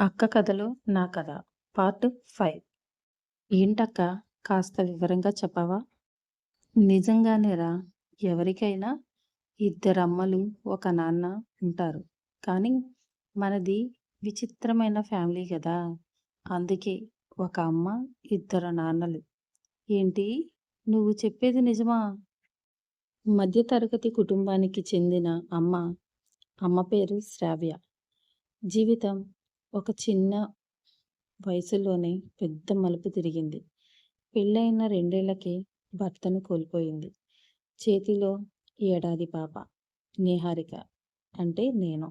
అక్క కథలో నా కథ పార్ట్ 5. ఏంటక్క, కాస్త వివరంగా చెప్పవా? నిజంగానేరా. ఎవరికైనా ఇద్దరమ్మలు ఒక నాన్న ఉంటారు. కానీ మనది విచిత్రమైన ఫ్యామిలీ కదా. అందుకే ఒక అమ్మ, ఇద్దరు నాన్నలు. ఏంటి, నువ్వు చెప్పేది నిజమా? మధ్యతరగతి కుటుంబానికి చెందిన అమ్మ. అమ్మ పేరు శ్రావ్య. జీవితం ఒక చిన్న వయసులోనే పెద్ద మలుపు తిరిగింది. పెళ్ళైన 2 ఏళ్లకే భర్తను కోల్పోయింది. చేతిలో ఏడాది పాప నీహారిక, అంటే నేను.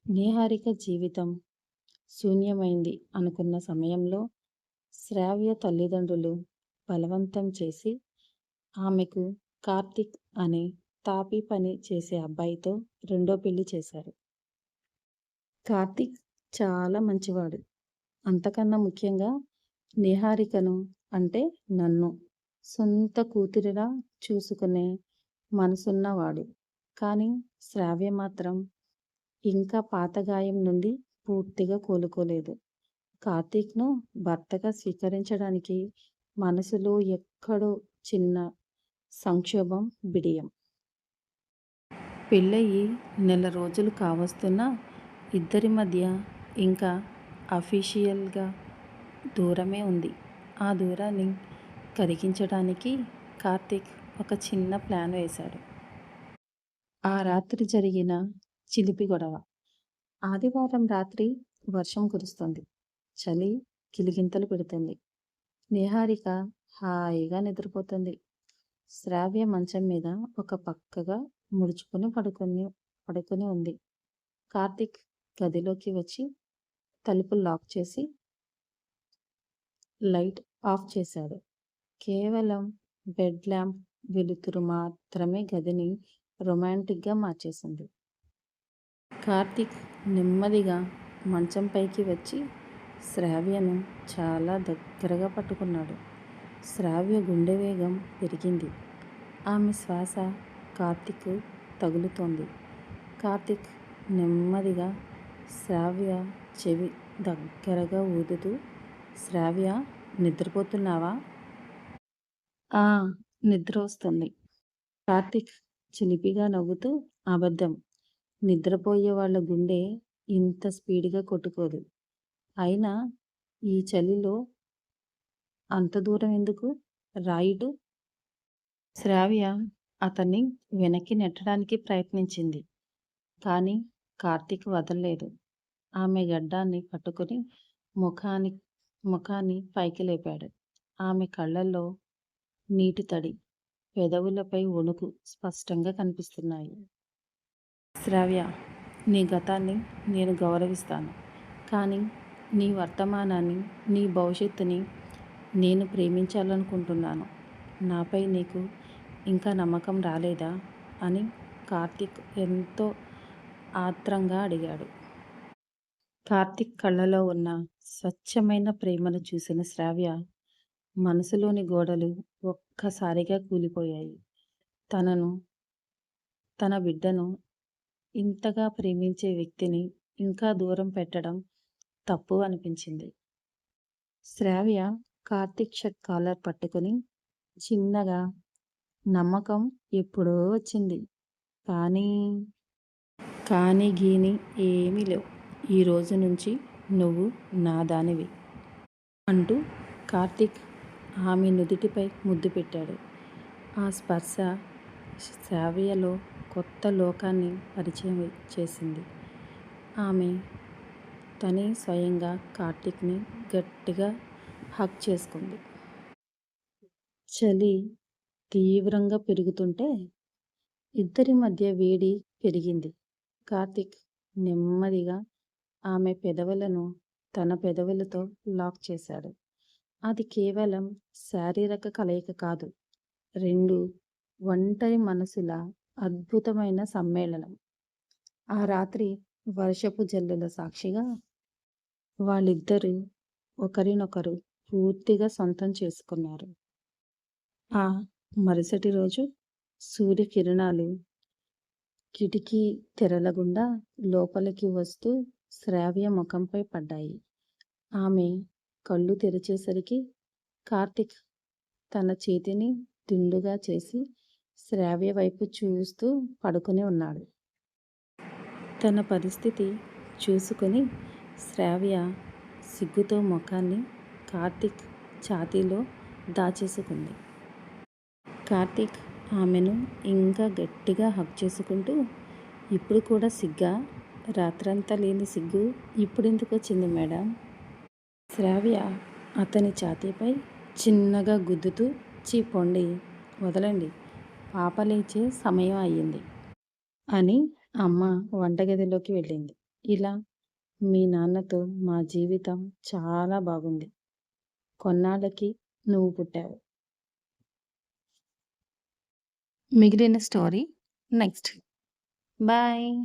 నీహారిక జీవితం శూన్యమైంది అనుకున్న సమయంలో శ్రావ్య తల్లిదండ్రులు బలవంతం చేసి ఆమెకు కార్తిక్ అనే తాపీ పని చేసే అబ్బాయితో రెండో పెళ్లి చేశారు. కార్తిక్ చాలా మంచివాడు. అంతకన్నా ముఖ్యంగా నిహారికను, అంటే నన్ను, సొంత కూతురిలా చూసుకునే మనసున్నవాడు. కానీ శ్రావ్య మాత్రం ఇంకా పాత గాయం నుండి పూర్తిగా కోలుకోలేదు. కార్తీక్ను భర్తగా స్వీకరించడానికి మనసులో ఎక్కడో చిన్న సంక్షోభం, బిడియం. పెళ్ళయి నెల రోజులు కావస్తున్నా ఇద్దరి మధ్య ఇంకా అఫీషియల్గా దూరమే ఉంది. ఆ దూరాన్ని కరిగించడానికి కార్తీక్ ఒక చిన్న ప్లాన్ వేశాడు. ఆ రాత్రి జరిగిన చిలిపి గొడవ. ఆదివారం రాత్రి వర్షం కురుస్తుంది. చలి కిలిగింతలు పెడుతుంది. నిహారిక హాయిగా నిద్రపోతుంది. శ్రావ్య మంచం మీద ఒక పక్కగా ముడుచుకుని పడుకుని ఉంది. కార్తీక్ గదిలోకి వచ్చి తలుపు లాక్ చేసి లైట్ ఆఫ్ చేశాడు. కేవలం బెడ్ ల్యాంప్ వెలుతురు మాత్రమే గదిని రొమాంటిక్గా మార్చేసింది. కార్తీక్ నెమ్మదిగా మంచం పైకి వచ్చి శ్రావ్యను చాలా దగ్గరగా పట్టుకున్నాడు. శ్రావ్య గుండె వేగం పెరిగింది. ఆమె శ్వాస కార్తీక్ తగులుతోంది. కార్తీక్ నెమ్మదిగా శ్రావ్య చెవి దగ్గరగా ఊదుతూ, శ్రావ్య, నిద్రపోతున్నావా? ఆ, నిద్ర వస్తుంది. కార్తీక్ చిలిపిగా నవ్వుతూ, అబద్ధం. నిద్రపోయే వాళ్ళ గుండె ఇంత స్పీడ్గా కొట్టుకోదు. అయినా ఈ చలిలో అంత దూరం ఎందుకు? రాయుడు. శ్రావ్య అతన్ని వెనక్కి నెట్టడానికి ప్రయత్నించింది. కానీ కార్తీక్ వదల్లేదు. ఆమె గడ్డాన్ని పట్టుకుని ముఖాన్ని పైకి లేపాడు. ఆమె కళ్ళల్లో నీటి తడి, పెదవులపై వణుకు స్పష్టంగా కనిపిస్తున్నాయి. శ్రావ్య, నీ గతాన్ని నేను గౌరవిస్తాను. కానీ నీ వర్తమానాన్ని, నీ భవిష్యత్తుని నేను ప్రేమించాలనుకుంటున్నాను. నాపై నీకు ఇంకా నమ్మకం రాలేదా అని కార్తీక్ ఎంతో ఆత్రంగా అడిగాడు. కార్తీక్ కళ్ళలో ఉన్న స్వచ్ఛమైన ప్రేమను చూసిన శ్రావ్య మనసులోని గోడలు ఒక్కసారిగా కూలిపోయాయి. తన బిడ్డను ఇంతగా ప్రేమించే వ్యక్తిని ఇంకా దూరం పెట్టడం తప్పు అనిపించింది. శ్రావ్య కార్తీక్ షర్ట్ కాలర్ పట్టుకుని చిన్నగా, నమ్మకం ఎప్పుడో వచ్చింది. కానీ గీని ఏమీ లేవు. ఈ రోజు నుంచి నువ్వు నా దానివి అంటూ కార్తీక్ ఆమె నుదిటిపై ముద్దు పెట్టాడు. ఆ స్పర్శ శ్రావ్యలో కొత్త లోకాన్ని పరిచయం చేసింది. ఆమె తనే స్వయంగా కార్తీక్ని గట్టిగా హగ్ చేసుకుంది. చలి తీవ్రంగా పెరుగుతుంటే ఇద్దరి మధ్య వేడి పెరిగింది. కార్తీక్ నెమ్మదిగా ఆమె పెదవులను తన పెదవులతో లాక్ చేశాడు. అది కేవలం శారీరక కలయిక కాదు, రెండు ఒంటరి మనసుల అద్భుతమైన సమ్మేళనం. ఆ రాత్రి వర్షపు జల్లుల సాక్షిగా వాళ్ళిద్దరూ ఒకరినొకరు పూర్తిగా సొంతం చేసుకున్నారు. ఆ మరుసటి రోజు సూర్యకిరణాలు కిటికీ తెరల గుండా లోపలికి వస్తూ శ్రావ్య ముఖంపై పడ్డాయి. ఆమె కళ్ళు తెరిచేసరికి కార్తీక్ తన చేతిని దిండుగా చేసి శ్రావ్య వైపు చూస్తూ పడుకుని ఉన్నాడు. తన పరిస్థితి చూసుకొని శ్రావ్య సిగ్గుతో ముఖాన్ని కార్తీక్ ఛాతీలో దాచేసుకుంది. కార్తీక్ ఆమెను ఇంకా గట్టిగా హగ్ చేసుకుంటూ, ఇప్పుడు కూడా సిగ్గా? రాత్రంతా లేని సిగ్గు ఇప్పుడెందుకు వచ్చింది మేడం? శ్రావ్య అతని ఛాతీపై చిన్నగా గుద్దుతూ, పొండి, వదలండి, పాప లేచే సమయం అయ్యింది అని అమ్మ వంటగదిలోకి వెళ్ళింది. ఇలా మీ నాన్నతో మా జీవితం చాలా బాగుంది. కొన్నాళ్ళకి నువ్వు పుట్టావు. మిగిలిన స్టోరీ నెక్స్ట్. బాయ్.